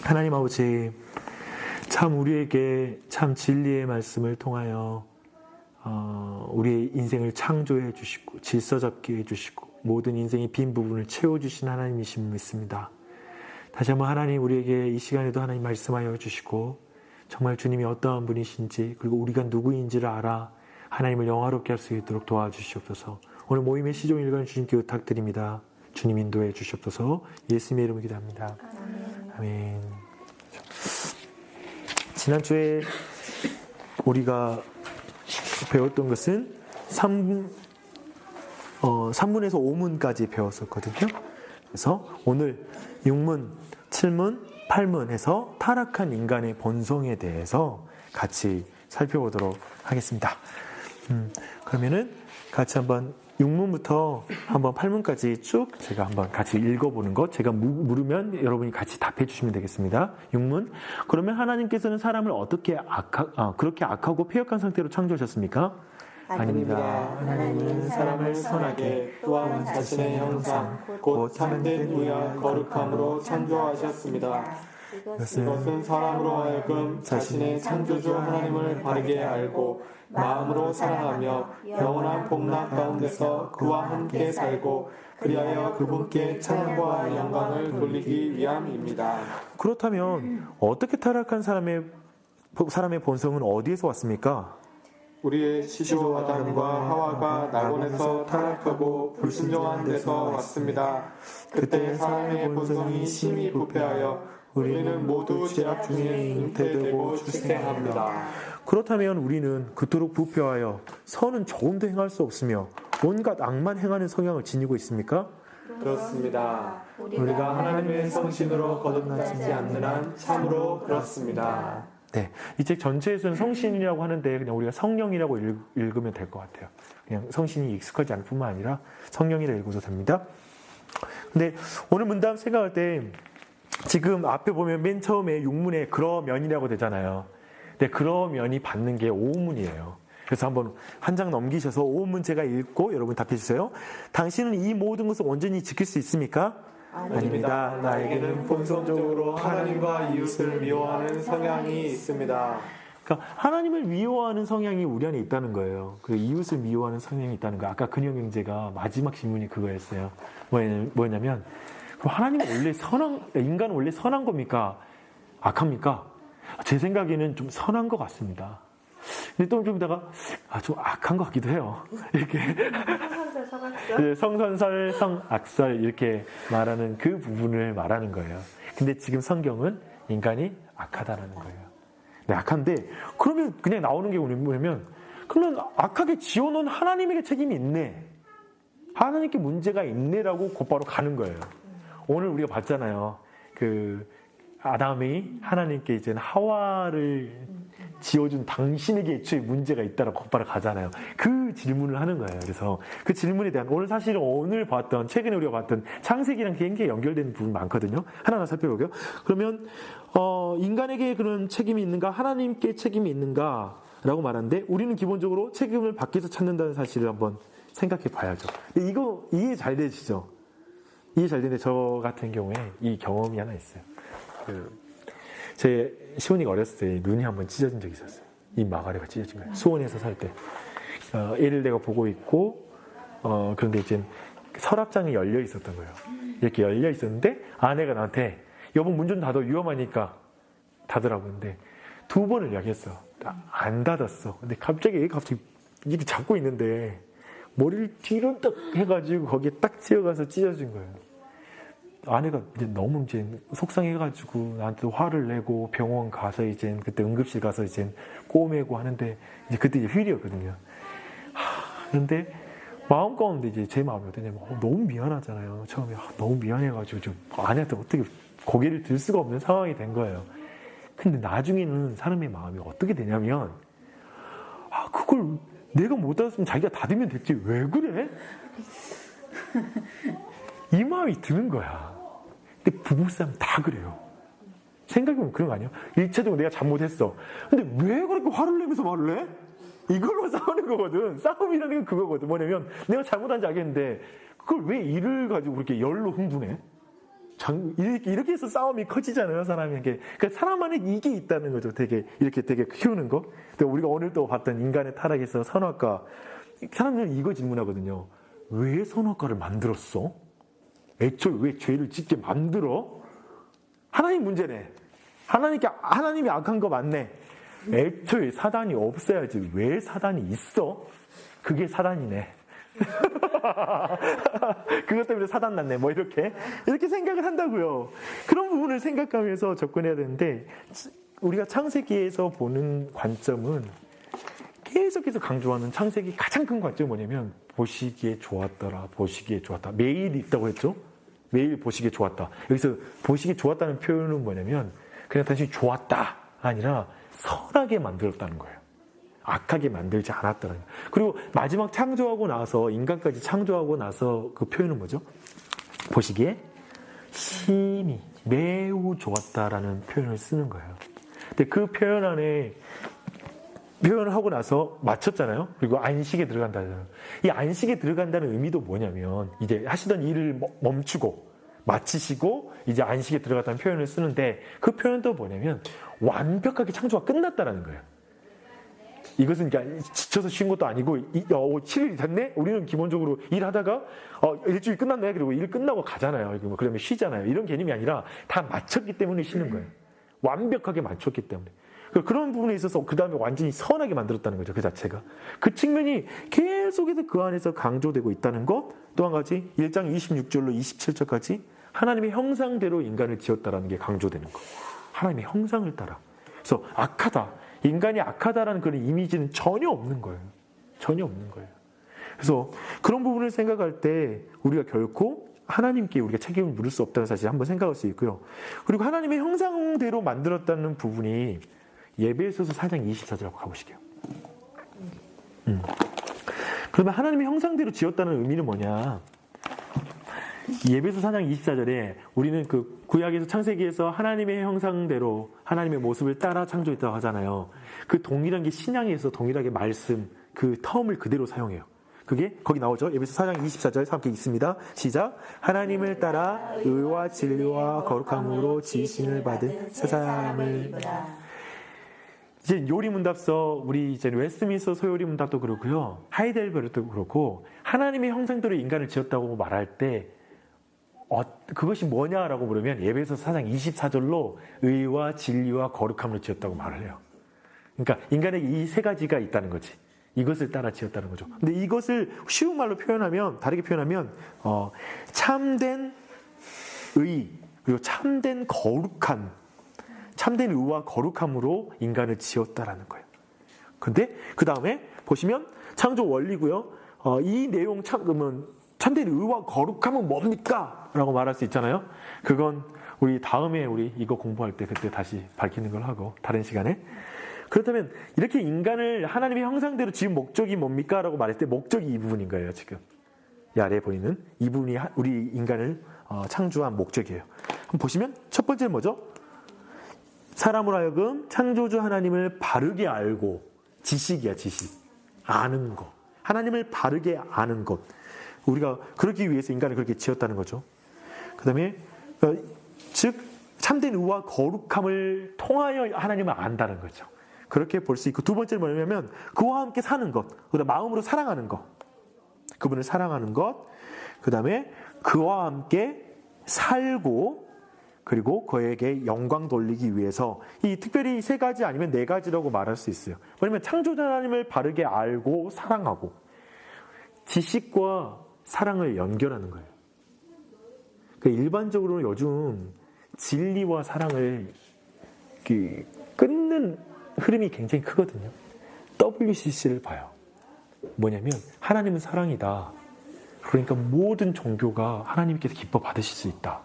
하나님 아버지, 참 우리에게 참 진리의 말씀을 통하여 우리의 인생을 창조해 주시고 질서 잡게 해주시고 모든 인생의 빈 부분을 채워주신 하나님이심을 믿습니다. 다시 한번 하나님, 우리에게 이 시간에도 하나님 말씀하여 주시고 정말 주님이 어떠한 분이신지, 그리고 우리가 누구인지를 알아 하나님을 영화롭게 할 수 있도록 도와주시옵소서. 오늘 모임의 시종 일관 주님께 부탁드립니다. 주님 인도해 주시옵소서. 예수님의 이름으로 기도합니다. 아멘. 지난주에 우리가 배웠던 것은 3문에서 5문까지 배웠었거든요. 그래서 오늘 6문, 7문, 8문 해서 타락한 인간의 본성에 대해서 같이 살펴보도록 하겠습니다. 그러면은 같이 한번 6문부터 한번 8문까지 쭉 제가 한번 같이 읽어보는 것, 제가 물으면 여러분이 같이 답해 주시면 되겠습니다. 6문. 그러면 하나님께서는 사람을 어떻게 그렇게 악하고 패역한 상태로 창조하셨습니까? 아닙니다. 하나님은 사람을 선하게 또한 자신의 형상 곧 참된 의와 거룩함으로 창조하셨습니다. 이것은 사람으로 하여금 자신의 창조주 하나님을 바르게 알고 마음으로 사랑하며 영원한 복락 가운데서 그와 함께 살고 그리하여 그분께 찬양과 영광을 돌리기 위함입니다. 그렇다면 어떻게 타락한 사람의 본성은 어디에서 왔습니까? 우리의 시조 아담과 하와가 낙원에서 타락하고 불순종한 데서 왔습니다. 그때 사람의 본성이 심히 부패하여 우리는 모두 죄악 중에 잉태되고 출생합니다. 그렇다면 우리는 그토록 부패하여 선은 조금도 행할 수 없으며 온갖 악만 행하는 성향을 지니고 있습니까? 그렇습니다. 우리가 하나님의 성신으로 거듭나지 않는 한 참으로 그렇습니다. 네, 이 책 전체에서는 성신이라고 하는데 그냥 우리가 성령이라고 읽으면 될 것 같아요. 그냥 성신이 익숙하지 않을 뿐만 아니라 성령이라 읽어도 됩니다. 근데 오늘 문답 생각할 때 지금 앞에 보면 맨 처음에 6문에 그러면이라고 되잖아요. 근데 그러면이 받는 게 5문이에요. 그래서 한번 한 장 넘기셔서 5문 제가 읽고 여러분 답해 주세요. 당신은 이 모든 것을 온전히 지킬 수 있습니까? 아닙니다. 나에게는 본성적으로 하나님과 이웃을 미워하는 성향이 있습니다. 그러니까 하나님을 미워하는 성향이 우리 안에 있다는 거예요. 그 이웃을 미워하는 성향이 있다는 거예요. 아까 근영경제가 마지막 질문이 그거였어요. 뭐였냐면 그럼 하나님은 원래 인간은 원래 선한 겁니까? 악합니까? 제 생각에는 좀 선한 것 같습니다. 근데 또 좀 이따가 좀 악한 것 같기도 해요. 이렇게 성선설, 성악설 이렇게 말하는 그 부분을 말하는 거예요. 근데 지금 성경은 인간이 악하다라는 거예요. 네, 악한데 그러면 그냥 나오는 게 뭐냐면 그러면 악하게 지어놓은 하나님에게 책임이 있네. 하나님께 문제가 있네라고 곧바로 가는 거예요. 오늘 우리가 봤잖아요. 아담이 하나님께 이제 하와를 지어준 당신에게 애초에 문제가 있다라고 곧바로 가잖아요. 그 질문을 하는 거예요. 그래서 그 질문에 대한 오늘 사실은 최근에 우리가 봤던 창세기랑 굉장히 연결되는 부분 많거든요. 하나하나 살펴보게요. 그러면 인간에게 그런 책임이 있는가, 하나님께 책임이 있는가 라고 말하는데 우리는 기본적으로 책임을 밖에서 찾는다는 사실을 한번 생각해 봐야죠. 근데 이거 이해 잘 되시죠? 이해 잘 되는데 저 같은 경우에 이 경험이 하나 있어요. 제 시온이가 어렸을 때 눈이 한번 찢어진 적이 있었어요. 이 마가리가 찢어진 거예요. 수원에서 살 때. 애를 내가 보고 있고, 그런데 이제 서랍장이 열려 있었던 거예요. 이렇게 열려 있었는데, 아내가 나한테, 여보 문 좀 닫아, 위험하니까 닫으라고 했는데, 2번을 이야기했어. 안 닫았어. 근데 갑자기 이렇게 잡고 있는데, 머리를 뒤로 딱 해가지고 거기에 딱 찌어가서 찢어진 거예요. 아내가 이제 너무 이제 속상해가지고 나한테 화를 내고 병원 가서 이제 그때 응급실 가서 이제 꼬매고 하는데 이제 그때 이제 휴일이었거든요. 그런데 마음 가운데 이제 제 마음이 어떠냐면 너무 미안하잖아요. 처음에 너무 미안해가지고 좀 아내한테 어떻게 고개를 들 수가 없는 상황이 된 거예요. 근데 나중에는 사람의 마음이 어떻게 되냐면 그걸 내가 못 닫았으면 자기가 닫으면 됐지 왜 그래? 이 마음이 드는 거야. 근데 부부싸움 다 그래요. 생각해보면 그런 거 아니에요? 1차적으로 내가 잘못했어. 근데 왜 그렇게 화를 내면서 말을 해? 이걸로 싸우는 거거든. 싸움이라는 건 그거거든. 뭐냐면 내가 잘못한지 알겠는데 그걸 왜 일을 가지고 그렇게 열로 흥분해? 이렇게 해서 싸움이 커지잖아요, 사람에게. 그러니까 사람 안에 이게 있다는 거죠. 되게 키우는 거. 근데 우리가 오늘 또 봤던 인간의 타락에서 선악과, 사람들은 이거 질문하거든요. 왜 선악과를 만들었어? 애초에 왜 죄를 짓게 만들어? 하나님 문제네. 하나님이 악한 거 맞네. 애초에 사단이 없어야지. 왜 사단이 있어? 그게 사단이네. 그것 때문에 사단 났네. 뭐 이렇게 생각을 한다고요. 그런 부분을 생각하면서 접근해야 되는데, 우리가 창세기에서 보는 관점은 계속해서 강조하는, 창세기 가장 큰 관점이 뭐냐면 보시기에 좋았더라, 보시기에 좋았다. 매일 있다고 했죠. 매일 보시기에 좋았다. 여기서 보시기에 좋았다는 표현은 뭐냐면 그냥 단순히 좋았다 아니라 선하게 만들었다는 거예요. 악하게 만들지 않았다는 거예요. 그리고 마지막 창조하고 나서, 인간까지 창조하고 나서 그 표현은 뭐죠? 보시기에 심히 매우 좋았다라는 표현을 쓰는 거예요. 근데 그 표현 안에, 표현을 하고 나서 마쳤잖아요. 그리고 안식에 들어간다잖아요. 이 안식에 들어간다는 의미도 뭐냐면, 이제 하시던 일을 멈추고 마치시고 이제 안식에 들어갔다는 표현을 쓰는데, 그 표현도 뭐냐면 완벽하게 창조가 끝났다라는 거예요. 이것은 그러니까 지쳐서 쉰 것도 아니고 7일이 됐네? 우리는 기본적으로 일하다가 일주일 끝났네? 그리고 일 끝나고 가잖아요. 그러면 쉬잖아요. 이런 개념이 아니라 다 마쳤기 때문에 쉬는 거예요. 완벽하게 마쳤기 때문에. 그런 부분에 있어서 그 다음에 완전히 선하게 만들었다는 거죠. 그 자체가. 그 측면이 계속해서 그 안에서 강조되고 있다는 것. 또 한 가지 1장 26절로 27절까지 하나님의 형상대로 인간을 지었다라는 게 강조되는 거. 하나님의 형상을 따라. 그래서 악하다. 인간이 악하다라는 그런 이미지는 전혀 없는 거예요. 전혀 없는 거예요. 그래서 그런 부분을 생각할 때 우리가 결코 하나님께 우리가 책임을 물을 수 없다는 사실을 한번 생각할 수 있고요. 그리고 하나님의 형상대로 만들었다는 부분이 예배소서 4장 24절하고 가보시게요. 그러면 하나님의 형상대로 지었다는 의미는 뭐냐? 예배소 4장 24절에 우리는 그 구약에서, 창세기에서 하나님의 형상대로 하나님의 모습을 따라 창조했다고 하잖아요. 그 동일한 게 신약에서 동일하게 말씀, 그 텀을 그대로 사용해요. 그게 거기 나오죠. 예배소 4장 24절 함께 읽습니다. 시작. 하나님을 따라 의와 진리와 거룩함으로 지으심을 받은 새 사람을. 이제 요리문답서, 우리 이제 웨스트민스터 소요리문답도 그렇고요, 하이델베르도 그렇고, 하나님의 형상대로 인간을 지었다고 말할 때 그것이 뭐냐라고 물으면 예배소 4장 24절로 의와 진리와 거룩함으로 지었다고 말을 해요. 그러니까 인간에게 이 세 가지가 있다는 거지. 이것을 따라 지었다는 거죠. 근데 이것을 쉬운 말로 표현하면, 다르게 표현하면 참된 의, 그리고 참된 거룩함, 참된 의와 거룩함으로 인간을 지었다라는 거예요. 근데 그 다음에 보시면 창조 원리고요. 이 내용 그러면 참된 의와 거룩함은 뭡니까? 라고 말할 수 있잖아요. 그건 우리 다음에 우리 이거 공부할 때 그때 다시 밝히는 걸 하고, 다른 시간에. 그렇다면 이렇게 인간을 하나님의 형상대로 지은 목적이 뭡니까? 라고 말할 때 목적이 이 부분인 거예요. 지금 이 아래에 보이는 이 부분이 우리 인간을 창조한 목적이에요. 그럼 보시면 첫 번째는 뭐죠? 사람으로 하여금 창조주 하나님을 바르게 알고, 지식이야, 지식. 아는 것. 하나님을 바르게 아는 것. 우리가 그러기 위해서 인간을 그렇게 지었다는 거죠. 그 다음에 즉 참된 의와 거룩함을 통하여 하나님을 안다는 거죠. 그렇게 볼 수 있고, 두 번째는 뭐냐면 그와 함께 사는 것. 그다음 마음으로 사랑하는 것. 그분을 사랑하는 것. 그 다음에 그와 함께 살고, 그리고 그에게 영광 돌리기 위해서, 이 특별히 세 가지 아니면 네 가지라고 말할 수 있어요. 왜냐면 창조자 하나님을 바르게 알고 사랑하고, 지식과 사랑을 연결하는 거예요. 그러니까 일반적으로 요즘 진리와 사랑을 끊는 흐름이 굉장히 크거든요. WCC를 봐요. 뭐냐면 하나님은 사랑이다. 그러니까 모든 종교가 하나님께서 기뻐 받으실 수 있다.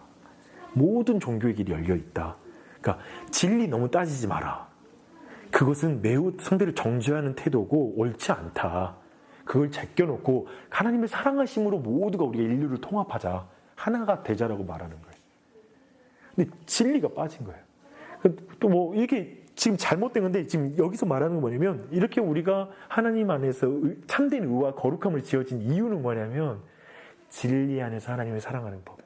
모든 종교의 길이 열려 있다. 그러니까 진리 너무 따지지 마라. 그것은 매우 상대를 정죄하는 태도고 옳지 않다. 그걸 제껴놓고 하나님의 사랑하심으로 모두가 우리가 인류를 통합하자, 하나가 되자라고 말하는 거예요. 근데 진리가 빠진 거예요. 또 뭐 이렇게 지금 잘못된 건데, 지금 여기서 말하는 건 뭐냐면, 이렇게 우리가 하나님 안에서 참된 의와 거룩함을 지어진 이유는 뭐냐면 진리 안에서 하나님을 사랑하는 법,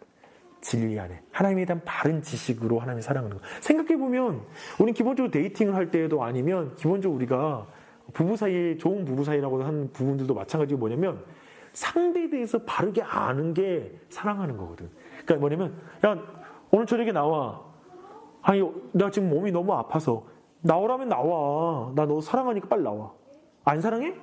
진리 안에 하나님에 대한 바른 지식으로 하나님을 사랑하는 거. 생각해보면 우리는 기본적으로 데이팅을 할 때도 아니면 기본적으로 우리가 부부 사이에 좋은 부부 사이라고 하는 부분들도 마찬가지로 뭐냐면 상대에 대해서 바르게 아는 게 사랑하는 거거든. 그러니까 뭐냐면 야 오늘 저녁에 나와. 아니 나 지금 몸이 너무 아파서 나오라면 나와. 나 너 사랑하니까 빨리 나와. 안 사랑해?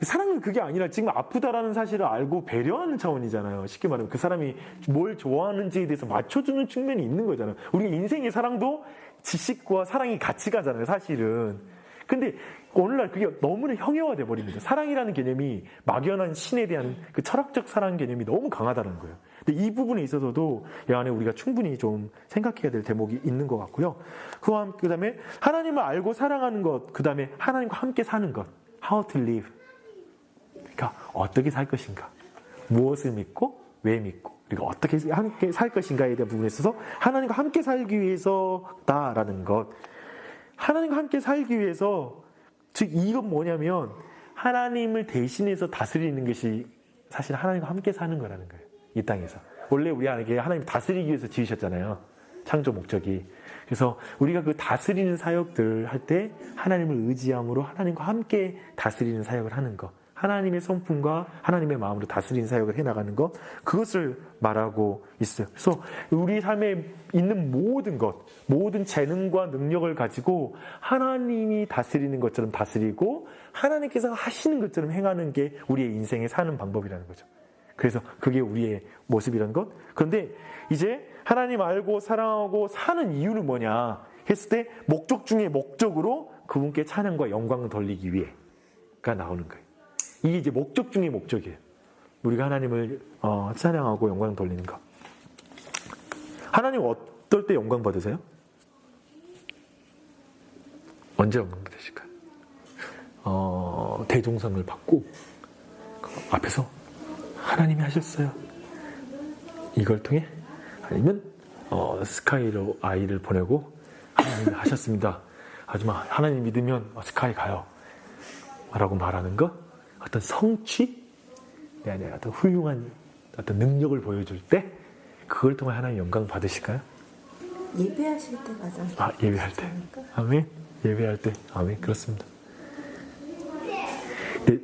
사랑은 그게 아니라 지금 아프다라는 사실을 알고 배려하는 차원이잖아요. 쉽게 말하면 그 사람이 뭘 좋아하는지에 대해서 맞춰주는 측면이 있는 거잖아요. 우리 인생의 사랑도 지식과 사랑이 같이 가잖아요, 사실은. 근데 오늘날 그게 너무나 형용화돼 버립니다. 사랑이라는 개념이 막연한 신에 대한 그 철학적 사랑 개념이 너무 강하다는 거예요. 근데 이 부분에 있어서도 이 안에 우리가 충분히 좀 생각해야 될 대목이 있는 것 같고요. 그 다음에 하나님을 알고 사랑하는 것, 그 다음에 하나님과 함께 사는 것, how to live. 그러니까 어떻게 살 것인가, 무엇을 믿고 왜 믿고, 그리고 어떻게 함께 살 것인가에 대한 부분에 있어서 하나님과 함께 살기 위해서다라는 것. 하나님과 함께 살기 위해서, 즉 이건 뭐냐면 하나님을 대신해서 다스리는 것이 사실 하나님과 함께 사는 거라는 거예요. 이 땅에서 원래 우리에게 하나님 다스리기 위해서 지으셨잖아요, 창조 목적이. 그래서 우리가 그 다스리는 사역들 할 때 하나님을 의지함으로 하나님과 함께 다스리는 사역을 하는 것, 하나님의 성품과 하나님의 마음으로 다스리는 사역을 해나가는 것, 그것을 말하고 있어요. 그래서 우리 삶에 있는 모든 것, 모든 재능과 능력을 가지고 하나님이 다스리는 것처럼 다스리고 하나님께서 하시는 것처럼 행하는 게 우리의 인생에 사는 방법이라는 거죠. 그래서 그게 우리의 모습이라는 것. 그런데 이제 하나님 알고 사랑하고 사는 이유는 뭐냐 했을 때 목적 중에 목적으로 그분께 찬양과 영광을 돌리기 위해가 나오는 거예요. 이게 이제 목적 중의 목적이에요. 우리가 하나님을 찬양하고 영광 돌리는 것. 하나님 어떨 때 영광 받으세요? 언제 영광 받으실까요? 대종상을 받고 앞에서 하나님이 하셨어요. 이걸 통해? 아니면 스카이로 아이를 보내고 하나님이 하셨습니다. 하지만 하나님 믿으면 스카이 가요 라고 말하는 것. 어떤 성취, 내 안에 어떤 훌륭한 어떤 능력을 보여줄 때 그걸 통해 하나님 영광 받으실까요? 예배하실 때 가장 예배할 때. 아멘. 예배할 때. 아멘. 그렇습니다. 네.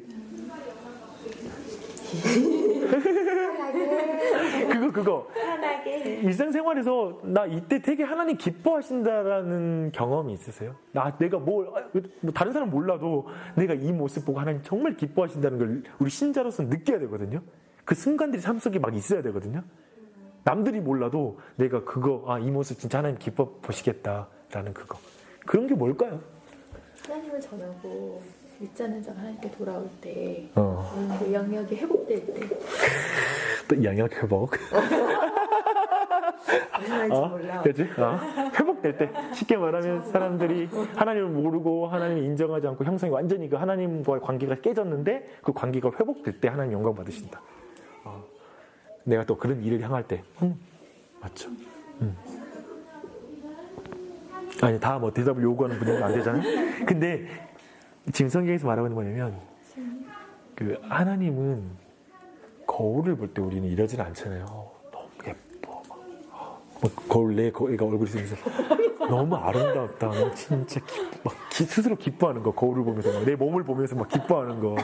그거 편하게 일상생활에서 나 이때 되게 하나님 기뻐하신다라는 경험이 있으세요? 내가 다른 사람 몰라도 내가 이 모습 보고 하나님 정말 기뻐하신다는 걸 우리 신자로서 느껴야 되거든요. 그 순간들이 삶 속에 막 있어야 되거든요. 남들이 몰라도 내가 이 모습 진짜 하나님 기뻐 보시겠다라는 그거. 그런 게 뭘까요? 하나님을 전하고 일자는 장 하나님께 돌아올 때 그 영역이 회복될 때 또 영역 회복. 무슨 말인지 몰라. 그렇지? 회복될 때 쉽게 말하면 사람들이 하나님을 모르고 하나님을 인정하지 않고 형성이 완전히 그 하나님과의 관계가 깨졌는데 그 관계가 회복될 때 하나님 영광 받으신다. 내가 또 그런 일을 향할 때 맞죠? 아니 다 뭐 대답을 요구하는 분위기가 안 되잖아요. 근데 지금 성경에서 말하고 있는 뭐냐면 그 하나님은 거울을 볼 때 우리는 이러진 않잖아요. 너무 예뻐. 거울 내 애가 얼굴이 있으면서 너무 아름답다. 진짜 스스로 기뻐하는 거. 거울을 보면서 내 몸을 보면서 막 기뻐하는 거.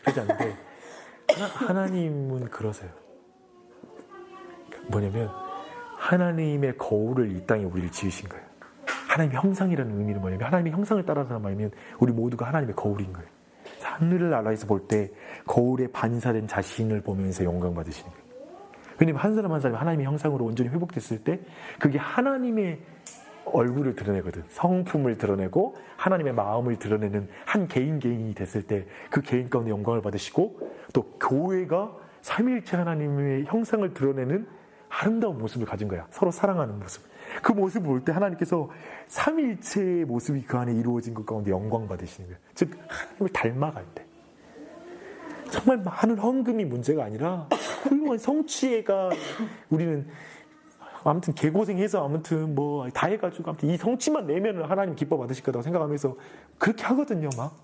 그러지 않는데 하나님은 그러세요. 뭐냐면 하나님의 거울을 이 땅에 우리를 지으신 거예요. 하나님의 형상이라는 의미는 뭐냐면 하나님의 형상을 따라서 말하면 우리 모두가 하나님의 거울인 거예요. 하늘을 나라에서 볼 때 거울에 반사된 자신을 보면서 영광 받으시는 거예요. 왜냐면 한 사람 한 사람이 하나님의 형상으로 온전히 회복됐을 때 그게 하나님의 얼굴을 드러내거든. 성품을 드러내고 하나님의 마음을 드러내는 한 개인이 됐을 때 그 개인 가운데 영광을 받으시고 또 교회가 삼위일체 하나님의 형상을 드러내는 아름다운 모습을 가진 거야. 서로 사랑하는 모습. 그 모습을 볼 때 하나님께서 삼위일체의 모습이 그 안에 이루어진 것 가운데 영광 받으시는 거예요. 즉 하나님을 닮아갈 때 정말 많은 헌금이 문제가 아니라 훌륭한 성취가 우리는 아무튼 개고생해서 아무튼 뭐 다 해가지고 아무튼 이 성취만 내면 하나님 기뻐 받으실 거라고 생각하면서 그렇게 하거든요. 막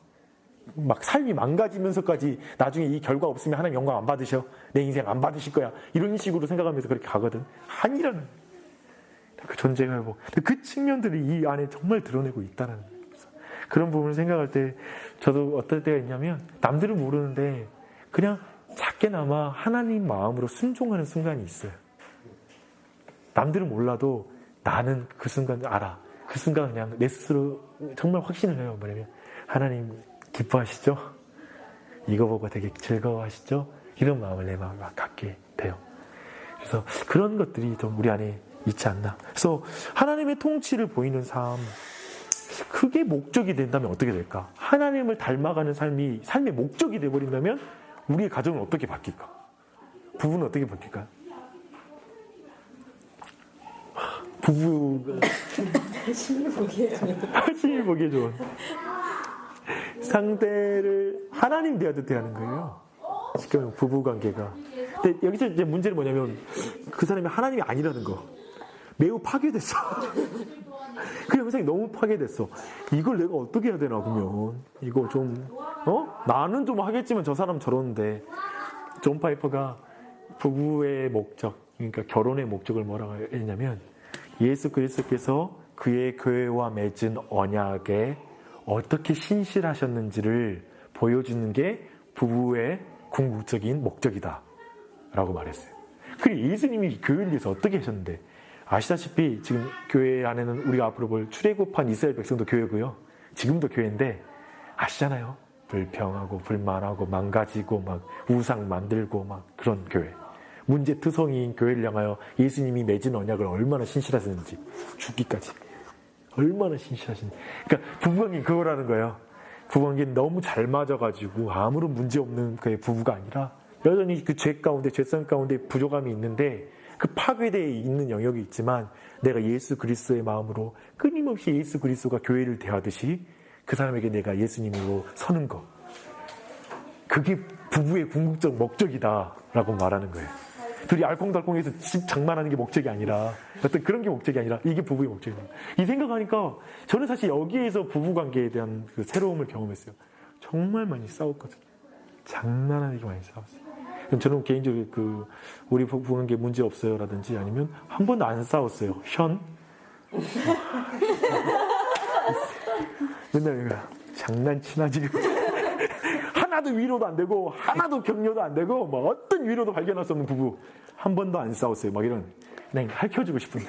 막 삶이 망가지면서까지 나중에 이 결과 없으면 하나님 영광 안 받으셔. 내 인생 안 받으실 거야. 이런 식으로 생각하면서 그렇게 가거든. 아니라는 그 존재가 회복. 그 측면들이 이 안에 정말 드러내고 있다는 거예요. 그런 부분을 생각할 때 저도 어떨 때가 있냐면 남들은 모르는데 그냥 작게나마 하나님 마음으로 순종하는 순간이 있어요. 남들은 몰라도 나는 그 순간 알아. 그 순간 그냥 내 스스로 정말 확신을 해요. 뭐냐면 하나님 기뻐하시죠? 이거 보고 되게 즐거워하시죠? 이런 마음을 내 마음에 막 갖게 돼요. 그래서 그런 것들이 좀 우리 안에 있지 않나. 그래서 하나님의 통치를 보이는 삶, 그게 목적이 된다면 어떻게 될까? 하나님을 닮아가는 삶이 삶의 목적이 돼버린다면 우리의 가정은 어떻게 바뀔까? 부부는 어떻게 바뀔까요? 부부가 신이 보기에 신이 보기에 좋은 상대를 하나님 대하듯 대하는 거예요. 지금 부부 관계가. 근데 여기서 이제 문제는 뭐냐면 그 사람이 하나님이 아니라는 거. 매우 파괴됐어. 그 영상이 너무 파괴됐어. 이걸 내가 어떻게 해야 되나 그러면 이거 좀 나는 좀 하겠지만 저 사람 저러는데 존 파이퍼가 부부의 목적, 그러니까 결혼의 목적을 뭐라고 했냐면 예수 그리스도께서 그의 교회와 맺은 언약에 어떻게 신실하셨는지를 보여주는 게 부부의 궁극적인 목적이다 라고 말했어요. 그리고 예수님이 교회를 위해서 어떻게 하셨는데 아시다시피 지금 교회 안에는 우리가 앞으로 볼 출애굽한 이스라엘 백성도 교회고요. 지금도 교회인데 아시잖아요. 불평하고 불만하고 망가지고 막 우상 만들고 막 그런 교회. 문제투성이인 교회를 향하여 예수님이 맺은 언약을 얼마나 신실하셨는지 죽기까지 얼마나 신실하신지. 그러니까 부부관계는 그거라는 거예요. 부부관계는 너무 잘 맞아가지고 아무런 문제 없는 그 부부가 아니라 여전히 그 죄 가운데 죄성 가운데 부족함이 있는데 그 파괴되어 있는 영역이 있지만 내가 예수 그리스도의 마음으로 끊임없이 예수 그리스도가 교회를 대하듯이 그 사람에게 내가 예수님으로 서는 거, 그게 부부의 궁극적 목적이다라고 말하는 거예요. 둘이 알콩달콩해서 집 장만하는 게 목적이 아니라 어떤 그런 게 목적이 아니라 이게 부부의 목적입니다. 이 생각하니까 저는 사실 여기에서 부부관계에 대한 그 새로움을 경험했어요. 정말 많이 싸웠거든요. 장난 아니게 많이 싸웠어요. 저는 개인적으로 그 우리 부부관계 문제 없어요라든지 아니면 한 번도 안 싸웠어요. 맨날 이거 장난치나 지금 하나도 위로도 안 되고 하나도 격려도 안 되고 뭐 어떤 위로도 발견할 수 없는 부부 한 번도 안 싸웠어요. 막 이런 그냥 할켜주고 싶은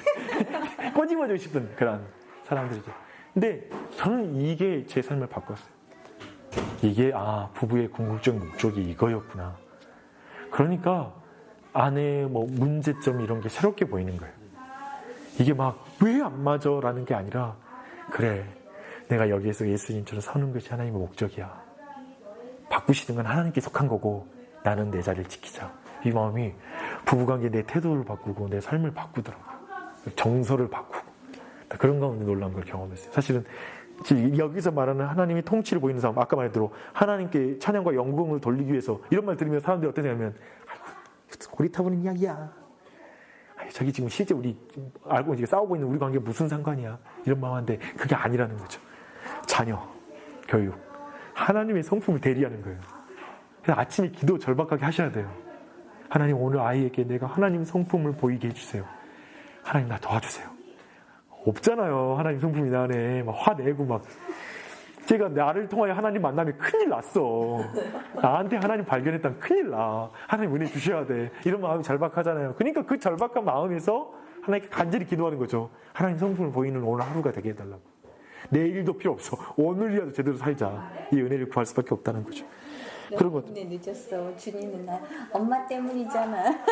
꼬집어주고 싶은 그런 사람들이죠. 근데 저는 이게 제 삶을 바꿨어요. 이게 부부의 궁극적 목적이 이거였구나. 그러니까 안에 뭐 문제점 이런 게 새롭게 보이는 거예요. 이게 막 왜 안 맞아? 라는 게 아니라 그래 내가 여기에서 예수님처럼 서는 것이 하나님의 목적이야. 바꾸시는 건 하나님께 속한 거고 나는 내 자리를 지키자. 이 마음이 부부관계 내 태도를 바꾸고 내 삶을 바꾸더라고요. 정서를 바꾸고 그런 가운데 놀라운 걸 경험했어요. 사실은 여기서 말하는 하나님의 통치를 보이는 사람, 아까 말했대로 하나님께 찬양과 영광을 돌리기 위해서 이런 말 들으면 사람들이 어떻게 생각하면 고리타분한 이야기야. 저기 지금 실제 우리 알고 이제 싸우고 있는 우리 관계 무슨 상관이야. 이런 마음인데 그게 아니라는 거죠. 자녀, 교육, 하나님의 성품을 대리하는 거예요. 그래서 아침에 기도 절박하게 하셔야 돼요. 하나님 오늘 아이에게 내가 하나님 성품을 보이게 해주세요. 하나님 나 도와주세요. 없잖아요. 하나님 성품이 나 안에 막 화내고 막 제가 나를 통하여 하나님 만나면 큰일 났어. 나한테 하나님 발견했다면 큰일 나. 하나님 은혜 주셔야 돼. 이런 마음이 절박하잖아요. 그러니까 그 절박한 마음에서 하나님께 간절히 기도하는 거죠. 하나님 성품을 보이는 오늘 하루가 되게 해달라고. 내일도 필요 없어. 오늘이라도 제대로 살자. 이 은혜를 구할 수밖에 없다는 거죠. 그런 것. 근데 늦었어. 주님은 나 엄마 때문이잖아.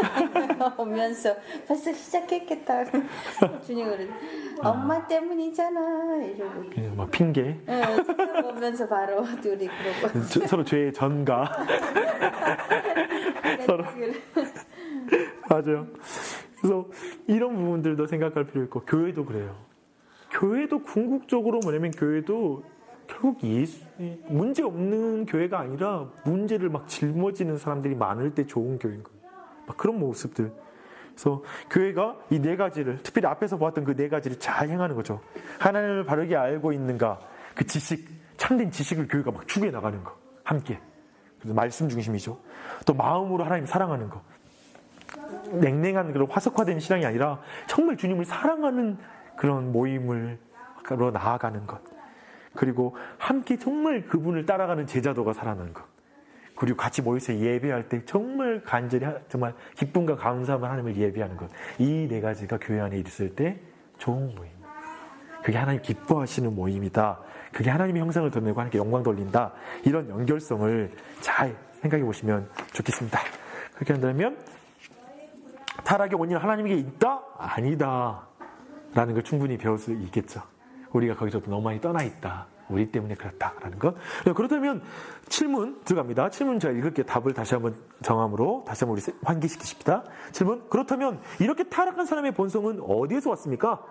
오면서 벌써 시작했겠다. 주님 그래. 엄마 때문이잖아. 이러고. 그냥 막 핑계. 오면서 바로 둘이 그러고. 서로 죄의 전가. 서로. 맞아요. 그래서 이런 부분들도 생각할 필요 있고 교회도 그래요. 교회도 궁극적으로 뭐냐면 교회도 결국 문제 없는 교회가 아니라 문제를 막 짊어지는 사람들이 많을 때 좋은 교회인 거예요. 막 그런 모습들. 그래서 교회가 이 네 가지를, 특별히 앞에서 보았던 그 네 가지를 잘 행하는 거죠. 하나님을 바르게 알고 있는가, 그 지식, 참된 지식을 교회가 막 추구해 나가는 거 함께. 그래서 말씀 중심이죠. 또 마음으로 하나님 사랑하는 거. 냉랭한 그런 화석화된 신앙이 아니라 정말 주님을 사랑하는 그런 모임으로 나아가는 것. 그리고 함께 정말 그분을 따라가는 제자도가 살아나는 것. 그리고 같이 모여서 예배할 때 정말 간절히 정말 기쁨과 감사함을 하나님을 예배하는 것. 이 네 가지가 교회 안에 있을 때 좋은 모임. 그게 하나님 기뻐하시는 모임이다. 그게 하나님의 형상을 드러내고 하나님께 영광 돌린다. 이런 연결성을 잘 생각해 보시면 좋겠습니다. 그렇게 한다면 타락의 원인은 하나님에게 있다? 아니다. 라는 걸 충분히 배울 수 있겠죠. 우리가 거기서도 너무 많이 떠나 있다. 우리 때문에 그렇다라는 것. 그렇다면 질문 들어갑니다. 질문 제가 읽을게요. 답을 다시 한번 정함으로 다시 한번 우리 환기시키십시다. 질문. 그렇다면 이렇게 타락한 사람의 본성은 어디에서 왔습니까?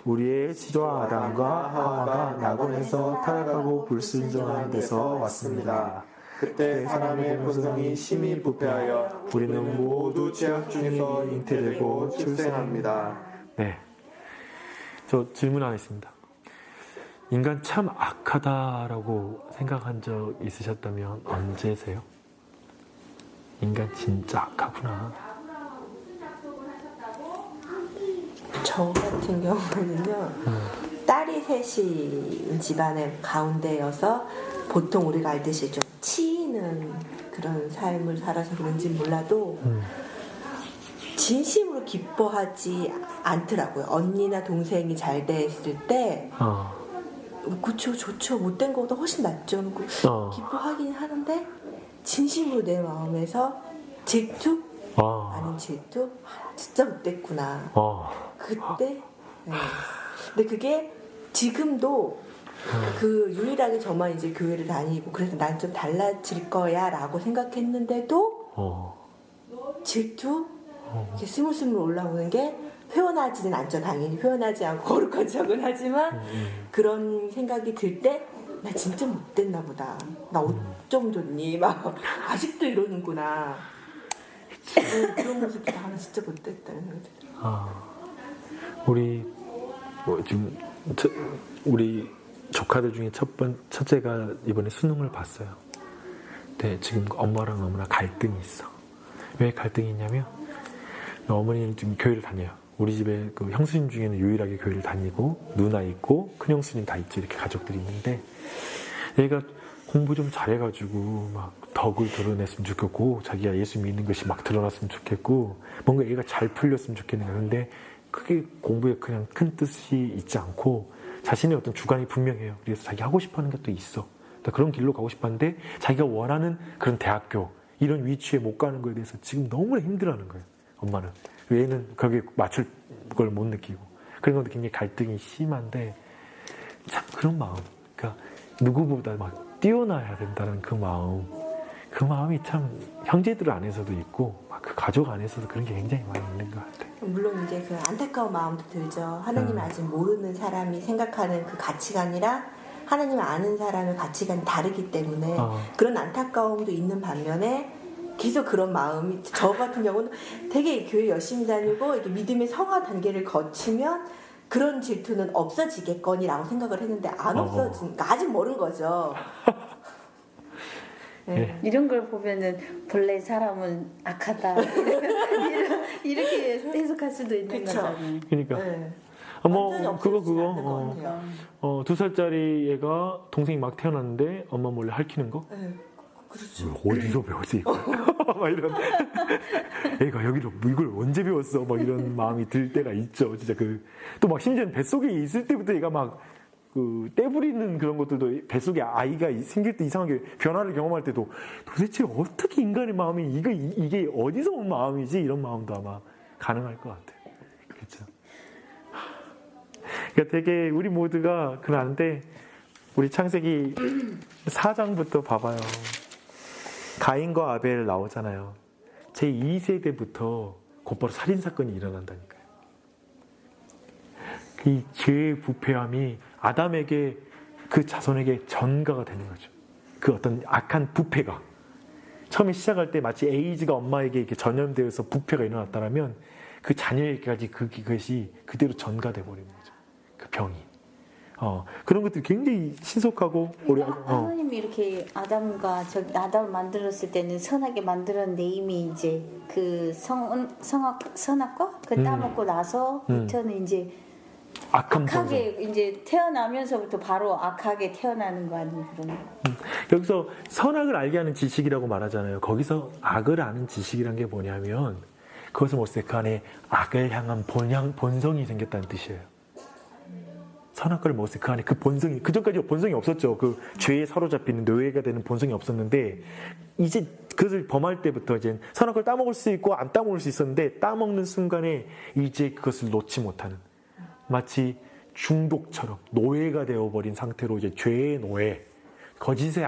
우리의 지조와 아담과 하와가 낙원에서 타락하고 불순종한 데서 왔습니다. 그때 사람의 본성이 심히 부패하여 우리는 모두 죄악 중에서 잉태되고 출생합니다. 네. 저 질문 하나 있습니다. 인간 참 악하다라고 생각한 적 있으셨다면 언제세요? 인간 진짜 악하구나. 저 같은 경우는요, 딸이 셋인 집안의 가운데여서 보통 우리가 알듯이 좀 치이는 그런 삶을 살아서 그런지 몰라도 진심으로 기뻐하지 않더라고요. 언니나 동생이 잘 됐을 때 그쵸, 좋죠. 못된 것보다 훨씬 낫죠. 기뻐하긴 하는데 진심으로 내 마음에서 질투? 아닌 질투? 진짜 못됐구나. 그때 네. 근데 그게 지금도 그 유일하게 저만 이제 교회를 다니고 그래서 난 좀 달라질 거야 라고 생각했는데도 질투? 이렇게 스물스물 올라오는 게 표현하지는 않죠. 당연히 표현하지 않고 거룩한 척은 하지만 그런 생각이 들 때 나 진짜 못됐나 보다. 나 옷 좀 줬니? 막 아직도 이러는구나. 그런 모습이 나 진짜 못됐다는 생각이 들어요. 우리 지금 우리 조카들 중에 첫째가 이번에 수능을 봤어요. 네, 지금 엄마랑 너무나 갈등이 있어. 왜 갈등이 있냐면 어머니는 지금 교회를 다녀요. 우리 집에 그 형수님 중에는 유일하게 교회를 다니고 누나 있고 큰 형수님 다 있죠. 이렇게 가족들이 있는데 얘가 공부 좀 잘해가지고 막 덕을 드러냈으면 좋겠고 자기가 예수 믿는 것이 막 드러났으면 좋겠고 뭔가 얘가 잘 풀렸으면 좋겠는 거예요. 근데 그게 공부에 그냥 큰 뜻이 있지 않고 자신의 어떤 주관이 분명해요. 그래서 자기 하고 싶어하는 것도 있어. 그런 길로 가고 싶었는데 자기가 원하는 그런 대학교 이런 위치에 못 가는 거에 대해서 지금 너무나 힘들어하는 거예요. 엄마는. 얘는 거기에 맞출 걸 못 느끼고 그런 것도 굉장히 갈등이 심한데 참 그런 마음 그러니까 누구보다 막 뛰어나야 된다는 그 마음이 참 형제들 안에서도 있고 막 그 가족 안에서도 그런 게 굉장히 많이 있는 것 같아요. 물론 이제 그 안타까운 마음도 들죠. 하나님을 아직 모르는 사람이 생각하는 그 가치관이랑 하나님을 아는 사람의 가치관이 다르기 때문에 그런 안타까움도 있는 반면에 계속 그런 마음이 저 같은 경우는 되게 교회 열심히 다니고 이렇게 믿음의 성화 단계를 거치면 그런 질투는 없어지겠거니라고 생각을 했는데 안 없어지니까 아직 모르는 거죠. 네. 이런 걸 보면은 본래 사람은 악하다 이렇게 해석할 수도 있는 그쵸. 거잖아요. 그러니까 네. 뭐 그거 않는 것 같아요. 2살짜리 얘가 동생이 막 태어났는데 엄마 몰래 핥히는 거? 네. 그렇죠. 어디서 배웠지 이거? 막 이런 애가 여기로 이걸 언제 배웠어? 막 이런 마음이 들 때가 있죠. 진짜 또 막 심지어는 뱃속에 있을 때부터 얘가 막 떼부리는 그런 것들도 뱃속에 아이가 생길 때 이상하게 변화를 경험할 때도 도대체 어떻게 인간의 마음이 이게 어디서 온 마음이지? 이런 마음도 아마 가능할 것 같아요. 그렇죠. 그러니까 되게 우리 모두가 그러는데 우리 창세기 4장부터 봐봐요. 가인과 아벨 나오잖아요. 제 2세대부터 곧바로 살인사건이 일어난다니까요. 이 죄의 부패함이 아담에게 그 자손에게 전가가 되는 거죠. 그 어떤 악한 부패가. 처음에 시작할 때 마치 에이즈가 엄마에게 이렇게 전염되어서 부패가 일어났다면 그 자녀에게까지 그것이 그대로 전가돼 버리는 거죠. 그 병이. 그런 것들이 굉장히 신속하고 오래. 하나님이 이렇게 아담을 만들었을 때는 선하게 만들었는데 이미 이제 그 선악과 그 따먹고 나서부터는 이제 악하게 이제 태어나면서부터 바로 악하게 태어나는 거 아니에요, 그러면? 여기서 선악을 알게 하는 지식이라고 말하잖아요. 거기서 악을 아는 지식이란 게 뭐냐면 그것을 못 그 안에 악을 향한 본성이 생겼다는 뜻이에요. 선악과를 먹었을 때 그 안에 그 본성이, 그 전까지 본성이 없었죠. 그 죄에 사로잡히는 노예가 되는 본성이 없었는데 이제 그것을 범할 때부터 이제 선악과를 따먹을 수 있고 안 따먹을 수 있었는데 따먹는 순간에 이제 그것을 놓지 못하는, 마치 중독처럼 노예가 되어버린 상태로 이제 죄의 노예, 거짓의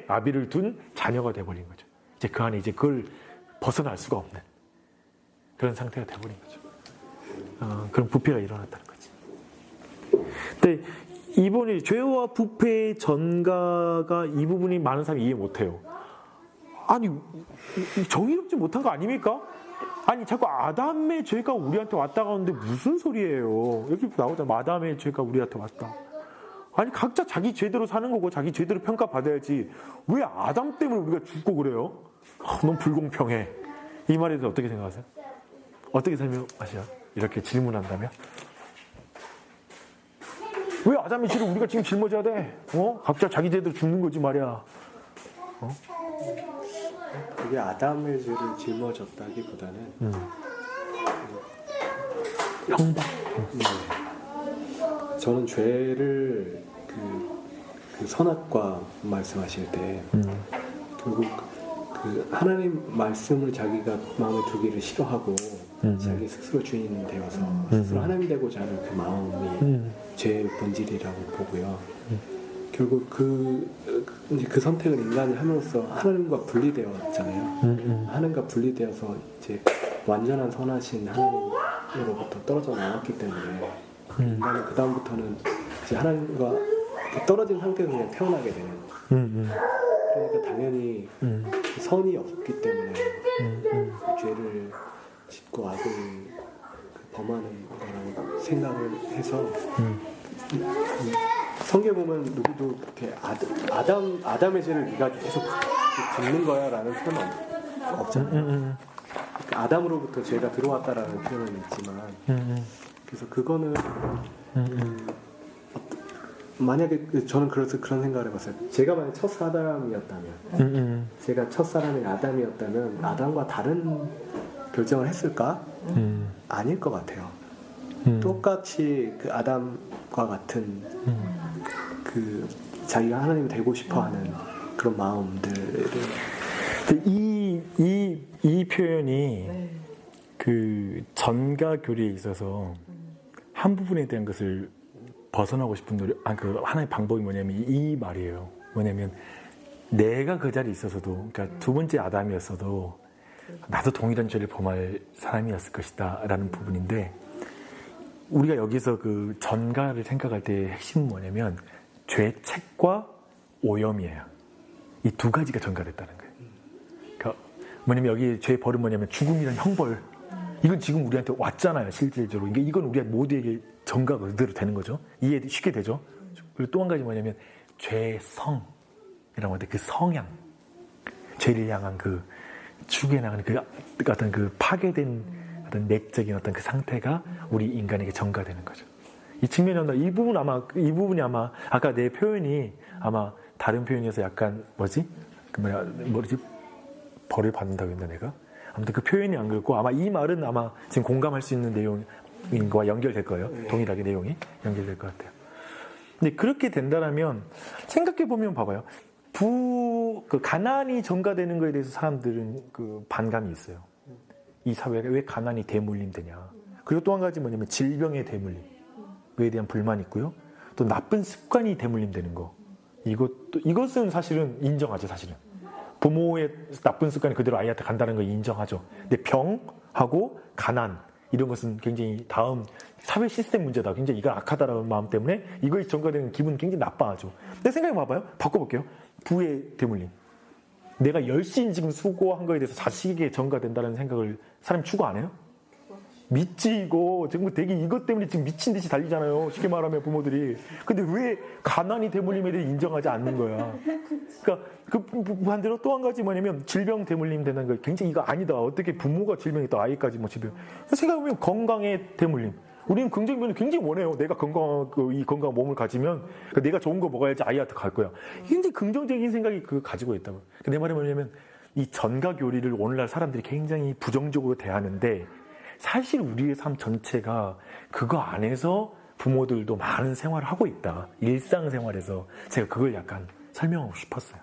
아비를 둔 자녀가 되어버린 거죠. 이제 그 안에 이제 그걸 벗어날 수가 없는 그런 상태가 되어버린 거죠. 그런 부패가 일어났다는 거지. 근데 이번에 죄와 부패의 전가가 이 부분이 많은 사람이 이해 못해요. 아니, 정의롭지 못한 거 아닙니까? 아니, 자꾸 아담의 죄가 우리한테 왔다 가는데 무슨 소리예요? 여기 나오잖아. 아담의 죄가 우리한테 왔다. 아니, 각자 자기 죄대로 사는 거고 자기 죄대로 평가받아야지. 왜 아담 때문에 우리가 죽고 그래요? 너무 불공평해. 이 말에 대해서 어떻게 생각하세요? 어떻게 설명하시죠? 이렇게 질문한다면? 왜 아담의 죄를 우리가 지금 짊어져야 돼? 각자 자기 죄대로 죽는 거지 말이야. 그게 아담의 죄를 짊어졌다기보다는 형벌. 저는 죄를 그 선악과 말씀하실 때 결국 그 하나님 말씀을 자기가 마음에 두기를 싫어하고 자기 스스로 주인 되어서 스스로 하나님 되고자 하는 그 마음이 죄의 본질이라고 보고요. 결국 그 선택을 인간이 함으로써 하나님과 분리되었잖아요. 하나님과 분리되어서 이제 완전한 선하신 하나님으로부터 떨어져 나왔기 때문에 인간은 그 다음부터는 이제 하나님과 떨어진 상태에서 그냥 태어나게 되는. 그러니까 당연히 선이 없기 때문에 죄를 짓고 악을 범하는 거라고 생각을 해서 성경 보면 누구도 그렇게 아담의 죄를 네가 계속 짓는 거야라는 표현은 없잖아요. 아담으로부터 죄가 들어왔다라는 표현은 있지만 그래서 그거는 만약에 저는 그래서 그런 생각을 해봤어요. 제가 만약 첫 사람이었다면 제가 첫 사람인 아담이었다면 아담과 다른 결정을 했을까? 아닐 것 같아요. 똑같이 그 아담과 같은 그 자기가 하나님이 되고 싶어하는 그런 마음들을. 이 표현이 그 전가 교리에 있어서 한 부분에 대한 것을 벗어나고 싶은 그 하나의 방법이 뭐냐면 이 말이에요. 뭐냐면 내가 그 자리에 있어서도, 그러니까 두 번째 아담이었어도 나도 동일한 죄를 범할 사람이었을 것이다 라는 부분인데, 우리가 여기서 그 전가를 생각할 때 핵심은 뭐냐면 죄책과 오염이에요. 이 두 가지가 전가됐다는 거예요. 그러니까 뭐냐면 여기 죄의 벌은 뭐냐면 죽음이란 형벌. 이건 지금 우리한테 왔잖아요, 실질적으로. 이건 우리 모두에게 전가가 그대로 되는 거죠. 이해 쉽게 되죠. 그리고 또 한 가지 뭐냐면 죄성이라고 하는데 그 성향, 죄를 향한 그 추구해 나가는 그 어떤 그 파괴된 어떤 내적인 어떤 그 상태가 우리 인간에게 전가되는 거죠. 이 측면이 이 부분이 아마 아까 내 표현이 아마 다른 표현이어서 약간 뭐지 벌을 받는다고 했나 내가? 아무튼 그 표현이 안 그렇고 아마 이 말은 아마 지금 공감할 수 있는 내용인 거와 연결될 거예요. 동일하게 내용이 연결될 것 같아요. 근데 그렇게 된다라면 생각해 보면 봐봐요. 그 가난이 전가되는 거에 대해서 사람들은 그 반감이 있어요. 이 사회가 왜 가난이 대물림되냐. 그리고 또 한 가지 뭐냐면 질병의 대물림에 대한 불만이 있고요. 또 나쁜 습관이 대물림되는 거. 이것은 사실은 인정하죠, 사실은. 부모의 나쁜 습관이 그대로 아이한테 간다는 걸 인정하죠. 근데 병하고 가난 이런 것은 굉장히 다음 사회 시스템 문제다. 굉장히 이건 악하다라는 마음 때문에 이거에 전가되는 기분은 굉장히 나빠하죠. 근데 생각해 봐봐요. 바꿔볼게요. 부의 대물림. 내가 열심히 지금 수고한 거에 대해서 자식에게 전가된다는 생각을 사람이 추구 안 해요? 믿지 이거 정말 되게 이것 때문에 지금 미친 듯이 달리잖아요. 쉽게 말하면 부모들이. 근데 왜 가난이 대물림에 대해 인정하지 않는 거야? 그러니까 그 반대로 또 한 가지 뭐냐면 질병 대물림 된다는 거 굉장히 이거 아니다. 어떻게 부모가 질병이 또 아이까지 뭐 질병? 생각해보면 건강의 대물림. 우리는 긍정적인 면을 굉장히 원해요. 내가 이 건강한 몸을 가지면 내가 좋은 거 먹어야지 아이한테 갈 거야. 굉장히 긍정적인 생각이 가지고 있다고. 내 말이 뭐냐면 이 전가 교리를 오늘날 사람들이 굉장히 부정적으로 대하는데 사실 우리의 삶 전체가 그거 안에서 부모들도 많은 생활을 하고 있다. 일상생활에서 제가 그걸 약간 설명하고 싶었어요.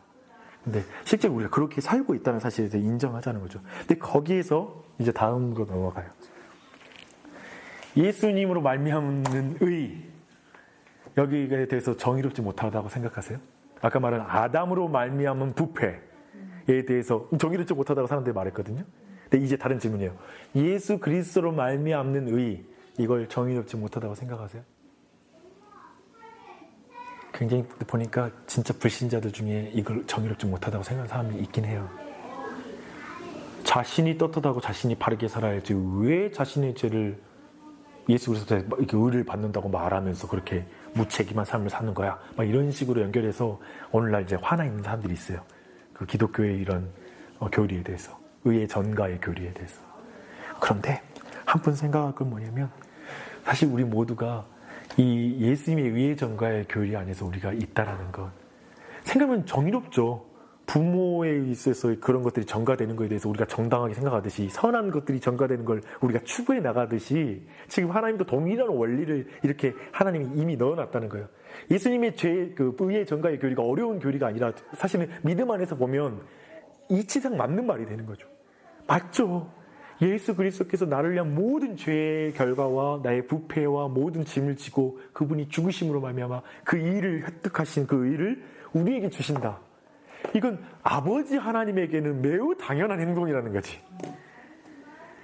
근데 실제로 우리가 그렇게 살고 있다는 사실에 대해 인정하자는 거죠. 근데 거기에서 이제 다음으로 넘어가요. 예수님으로 말미암는 의, 여기에 대해서 정의롭지 못하다고 생각하세요? 아까 말한 아담으로 말미암은 부패에 대해서 정의롭지 못하다고 사람들이 말했거든요. 근데 이제 다른 질문이에요. 예수 그리스도로 말미암는 의, 이걸 정의롭지 못하다고 생각하세요? 굉장히 보니까 진짜 불신자들 중에 이걸 정의롭지 못하다고 생각하는 사람이 있긴 해요. 자신이 떳떳하고 자신이 바르게 살아야지 왜 자신의 죄를 예수 그리스도에 이렇게 의를 받는다고 말하면서 그렇게 무책임한 삶을 사는 거야? 막 이런 식으로 연결해서 오늘날 이제 화나 있는 사람들이 있어요. 그 기독교의 이런 교리에 대해서, 의의 전가의 교리에 대해서. 그런데 한번 생각할 건 뭐냐면 사실 우리 모두가 이 예수님의 의의 전가의 교리 안에서 우리가 있다라는 것. 생각하면 정의롭죠. 부모에 있어서 그런 것들이 전가되는 것에 대해서 우리가 정당하게 생각하듯이 선한 것들이 전가되는 걸 우리가 추구해 나가듯이 지금 하나님도 동일한 원리를 이렇게 하나님이 이미 넣어놨다는 거예요. 예수님의 의의 전가의 교리가 어려운 교리가 아니라 사실은 믿음 안에서 보면 이치상 맞는 말이 되는 거죠. 맞죠. 예수 그리스도께서 나를 위한 모든 죄의 결과와 나의 부패와 모든 짐을 지고 그분이 죽으심으로 말미암아 그 일을 획득하신 그 의를 우리에게 주신다. 이건 아버지 하나님에게는 매우 당연한 행동이라는 거지.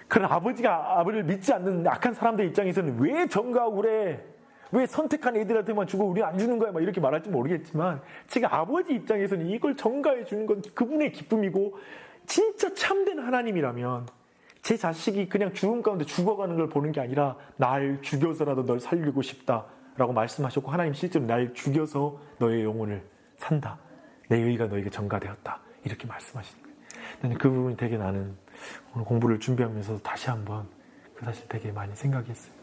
그런 아버지를 믿지 않는 악한 사람들 입장에서는 왜 전가하고 그래? 왜 선택한 애들한테만 주고 우리 안 주는 거야? 막 이렇게 말할지 모르겠지만 지금 아버지 입장에서는 이걸 전가해 주는 건 그분의 기쁨이고 진짜 참된 하나님이라면 제 자식이 그냥 죽음 가운데 죽어가는 걸 보는 게 아니라 날 죽여서라도 널 살리고 싶다라고 말씀하셨고 하나님 실제로 날 죽여서 너의 영혼을 산다. 내 의가 너에게 전가되었다. 이렇게 말씀하시는 거예요. 나는 그 부분이 되게 나는 오늘 공부를 준비하면서 다시 한번 그 사실 되게 많이 생각했어요.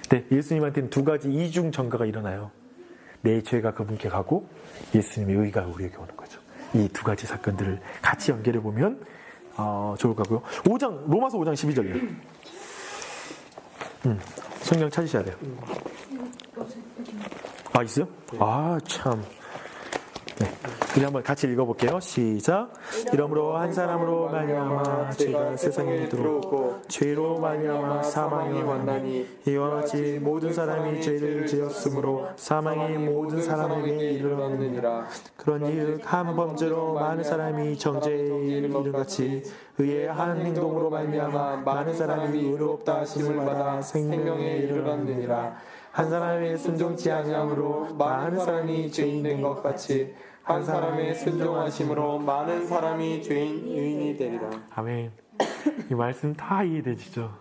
근데 예수님한테는 두 가지 이중 전가가 일어나요. 내 죄가 그분께 가고 예수님의 의가 우리에게 오는 거죠. 이 두 가지 사건들을 같이 연결해 보면 좋을 것 같고요. 로마서 5장 12절이에요. 성경 찾으셔야 돼요. 아, 있어요? 아, 참. 네. 우리 한번 같이 읽어볼게요. 시작. 이러므로 한 사람으로 말미암아 죄가 세상에 들어오고 죄로 말미암아 사망이 왔나니 이와 같이 모든 사람이 죄를 지었으므로 사망이 모든 사람에게 이르렀느니라. 그러니 한 범죄로 많은 사람이 정죄에 이르는같이 의의 한 행동으로 말미암아 많은 사람이 의롭다 하심을 받아 생명에 이르렀느니라. 한 사람의 순종치 아니함으로 많은 사람이 죄인 된 것 같이 한 사람의 순종하심으로 많은 사람이 의인이 되리라. 아멘. 이 말씀 다 이해되시죠?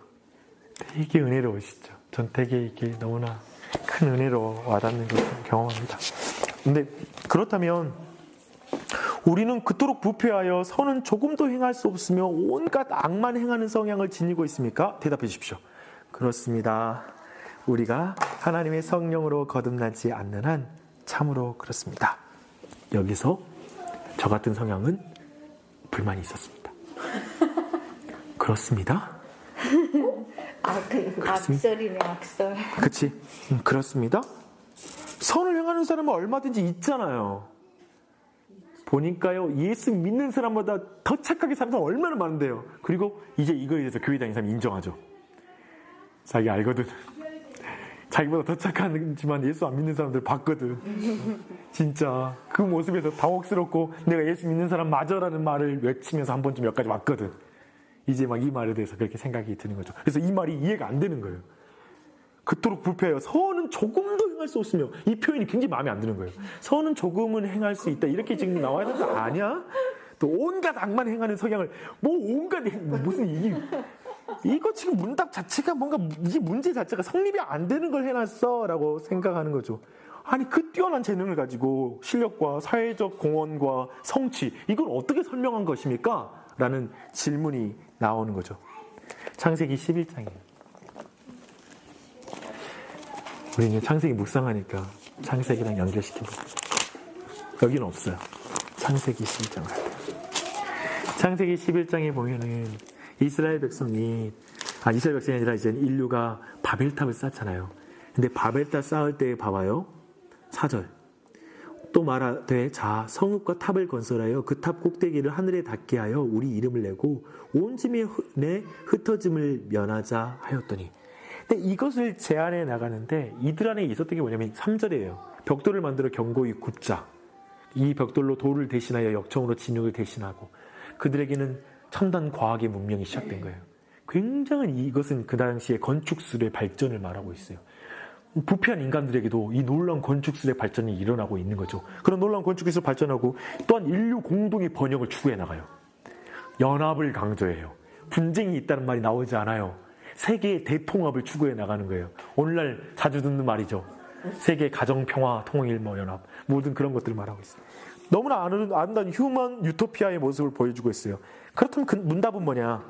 되게 은혜로우시죠? 전 되게 이게 너무나 큰 은혜로 와닿는 것을 경험합니다. 근데 그렇다면 우리는 그토록 부패하여 선은 조금도 행할 수 없으며 온갖 악만 행하는 성향을 지니고 있습니까? 대답해 주십시오. 그렇습니다. 우리가 하나님의 성령으로 거듭나지 않는 한 참으로 그렇습니다. 여기서 저 같은 성향은 불만이 있었습니다. 그렇습니다. 악설이네, 악설. 그치? 그렇습니다. 선을 행하는 사람은 얼마든지 있잖아요. 보니까요, 예수 믿는 사람보다 더 착하게 사는 사람 얼마나 많은데요. 그리고 이제 이거에 대해서 교회 다니는 사람이 인정하죠. 자기 알거든. 자기보다 더 착하지만 예수 안 믿는 사람들 봤거든. 진짜 그 모습에서 당혹스럽고 내가 예수 믿는 사람 맞아라는 말을 외치면서 한 번쯤 몇 가지 왔거든. 이제 막 이 말에 대해서 그렇게 생각이 드는 거죠. 그래서 이 말이 이해가 안 되는 거예요. 그토록 부패해요. 선은 조금도 행할 수 없으며, 이 표현이 굉장히 마음에 안 드는 거예요. 선은 조금은 행할 수 있다. 이렇게 지금 나와야 되는 거 아니야? 또 온갖 악만 행하는 성향을 무슨 이거 지금 문답 자체가 뭔가 이 문제 자체가 성립이 안 되는 걸 해놨어라고 생각하는 거죠. 아니 그 뛰어난 재능을 가지고 실력과 사회적 공헌과 성취 이걸 어떻게 설명한 것입니까? 라는 질문이 나오는 거죠. 창세기 11장이에요. 우리는 창세기 묵상하니까 창세기랑 연결시켜보고 여기는 없어요. 창세기 11장 가요. 창세기 11장에 보면은 이스라엘 백성이 아니라 이제 인류가 바벨탑을 쌓잖아요. 근데 바벨탑 쌓을 때 봐봐요. 4절. 또 말하되 자 성읍과 탑을 건설하여 그 탑 꼭대기를 하늘에 닿게 하여 우리 이름을 내고 온 짐에 흩어짐을 면하자 하였더니. 근데 이것을 제안해 나가는데 이들 안에 있었던 게 뭐냐면 3절이에요. 벽돌을 만들어 견고히 굽자. 이 벽돌로 돌을 대신하여 역청으로 진흙을 대신하고 그들에게는 첨단 과학의 문명이 시작된 거예요. 굉장한 이것은 그 당시에 건축술의 발전을 말하고 있어요. 부패한 인간들에게도 이 놀라운 건축술의 발전이 일어나고 있는 거죠. 그런 놀라운 건축기술 발전하고 또한 인류 공동의 번영을 추구해 나가요. 연합을 강조해요. 분쟁이 있다는 말이 나오지 않아요. 세계의 대통합을 추구해 나가는 거예요. 오늘날 자주 듣는 말이죠. 세계 가정평화 통일 연합 모든 그런 것들을 말하고 있어요. 너무나 아름다운 휴먼 유토피아의 모습을 보여주고 있어요. 그렇다면 그 문답은 뭐냐?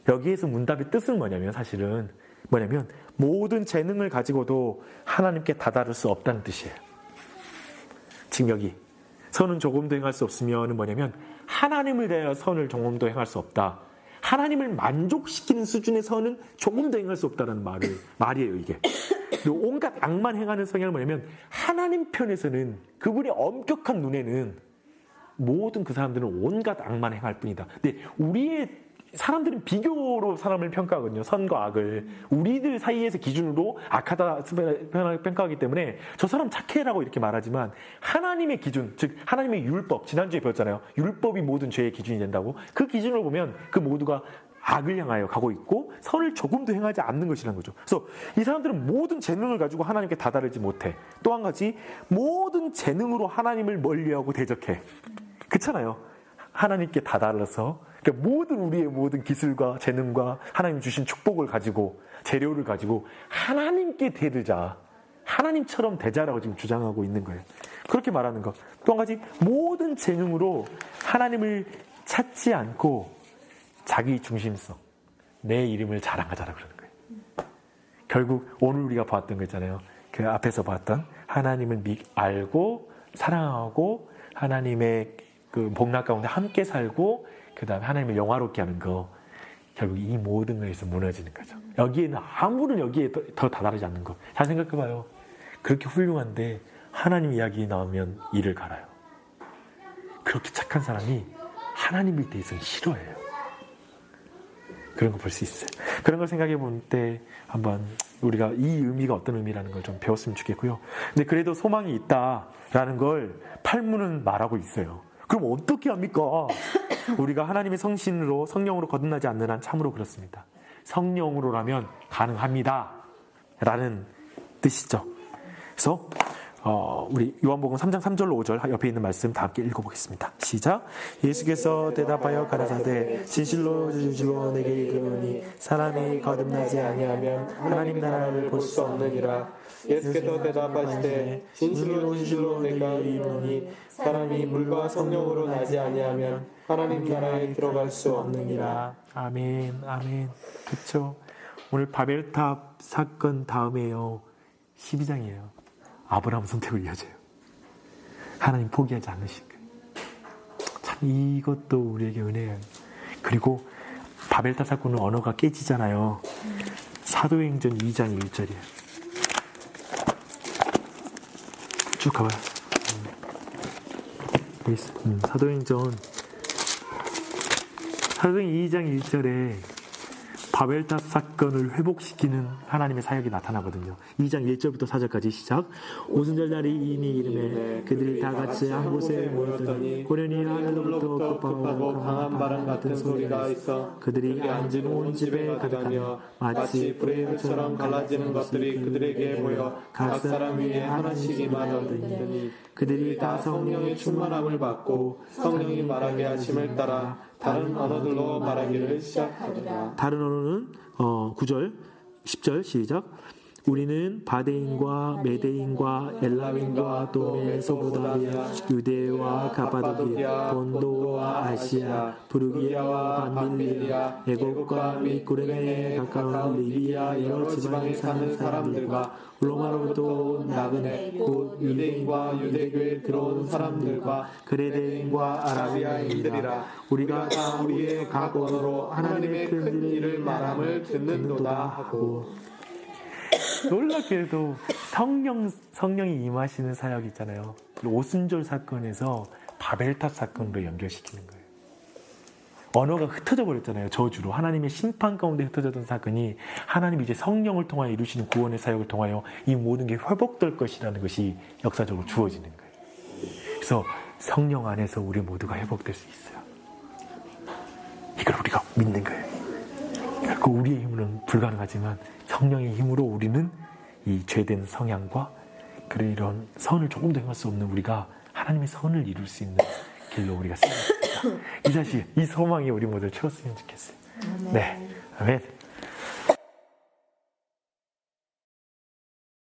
여기에서 문답의 뜻은 뭐냐면 사실은 뭐냐면 모든 재능을 가지고도 하나님께 다다를 수 없다는 뜻이에요. 지금 여기 선은 조금도 행할 수 없으면 뭐냐면 하나님을 대하여 선을 조금도 행할 수 없다. 하나님을 만족시키는 수준의 선은 조금도 행할 수 없다는 말이에요 이게. 온갖 악만 행하는 성향은 뭐냐면 하나님 편에서는 그분의 엄격한 눈에는 모든 그 사람들은 온갖 악만 행할 뿐이다. 근데 우리의 사람들은 비교로 사람을 평가하거든요. 선과 악을. 우리들 사이에서 기준으로 악하다 평가하기 때문에 저 사람 착해라고 이렇게 말하지만 하나님의 기준, 즉 하나님의 율법, 지난주에 배웠잖아요. 율법이 모든 죄의 기준이 된다고. 그 기준으로 보면 그 모두가 악을 향하여 가고 있고 선을 조금도 행하지 않는 것이라는 거죠. 그래서 이 사람들은 모든 재능을 가지고 하나님께 다다르지 못해. 또 한 가지 모든 재능으로 하나님을 멀리하고 대적해. 그렇잖아요. 하나님께 다다라서 그러니까 우리의 모든 기술과 재능과 하나님 주신 축복을 가지고 재료를 가지고 하나님께 대들자. 하나님처럼 되자라고 지금 주장하고 있는 거예요. 그렇게 말하는 것. 또 한 가지 모든 재능으로 하나님을 찾지 않고 자기 중심성, 내 이름을 자랑하자라 그러는 거예요. 결국 오늘 우리가 봤던 거 있잖아요. 그 앞에서 봤던 하나님을 알고 사랑하고 하나님의 그 복락 가운데 함께 살고 그 다음에 하나님을 영화롭게 하는 거. 결국 이 모든 것에서 무너지는 거죠. 여기에는 아무런 여기에 더 다다르지 않는 거. 잘 생각해봐요. 그렇게 훌륭한데 하나님 이야기 나오면 이를 갈아요. 그렇게 착한 사람이 하나님에 대해서는 싫어해요. 그런 거 볼 수 있어요. 그런 걸 생각해 볼 때 한번 우리가 이 의미가 어떤 의미라는 걸 좀 배웠으면 좋겠고요. 근데 그래도 소망이 있다라는 걸 팔문은 말하고 있어요. 그럼 어떻게 합니까? 우리가 하나님의 성신으로 성령으로 거듭나지 않는 한 참으로 그렇습니다. 성령으로라면 가능합니다. 라는 뜻이죠. 그래서 우리 요한복음 3장 3절로 5절 옆에 있는 말씀 다 함께 읽어보겠습니다. 시작. 예수께서 대답하여 가라사대 진실로 진실로 내게 이르노니 사람이 거듭나지 아니하면 하나님 나라를 볼 수 없느니라. 예수께서 대답하시되 진실로 진실로 내가 이르노니 사람이 물과 성령으로 나지 아니하면 하나님 나라에 들어갈 수 없느니라. 아멘, 아멘. 그렇죠. 오늘 바벨탑 사건 다음에요. 12장이에요. 아브라함 선택을 이어져요. 하나님 포기하지 않으실 거예요. 참 이것도 우리에게 은혜예요. 그리고 바벨탑 사건은 언어가 깨지잖아요. 사도행전 2장 1절이에요. 쭉 가봐요. 사도행전 2장 1절에 바벨탑 사건을 회복시키는 하나님의 사역이 나타나거든요. 2장 1절부터 4절까지 시작. 오순절 날이 이미 이르매 그들이 다 같이 한 곳에 모였더니 호련히 하늘로부터 급하고 강한 바람 같은 소리가 있어 그들이 앉은 온 집에 가득하며 마치 불의 불처럼 갈라지는 것들이 그들에게 모여 각 사람 위에 하나씩 임하더니 그들이 다 성령의 충만함을 받고 성령이 말하게 하심을 따라 다른 언어들로 말하기를 시작하더라. 다른 언어는 9절, 10절 시작. 우리는 바데인과 메데인과 엘람인과 또 메소포타미아, 유대와 가파도키아, 본도와 아시아, 부르기아와 밤밀리아, 애국과 및 구레네에 가까운 리비아 여러 지방에 사는 사람들과 로마로부터 온 나그네 곧 유대인과 유대교에 들어온 사람들과 그레데인과 아라비아인들이라 우리가 다 우리의 각 언어로 하나님의 큰 일을 말함을 듣는도다 하고. 놀랍게도 성령이 임하시는 사역 있잖아요. 오순절 사건에서 바벨탑 사건으로 연결시키는 거예요. 언어가 흩어져 버렸잖아요. 저주로 하나님의 심판 가운데 흩어졌던 사건이 하나님이 이제 성령을 통하여 이루시는 구원의 사역을 통하여 이 모든 게 회복될 것이라는 것이 역사적으로 주어지는 거예요. 그래서 성령 안에서 우리 모두가 회복될 수 있어요. 이걸 우리가 믿는 거예요. 결코 우리의 힘으로는 불가능하지만 성령의 힘으로 우리는 이 죄된 성향과 그런 이런 선을 조금 더 행할 수 없는 우리가 하나님의 선을 이룰 수 있는 길로 우리가 쓰는 겁니다. 이 사실, 이 소망이 우리 모두 채웠으면 좋겠어요. 네, 아멘.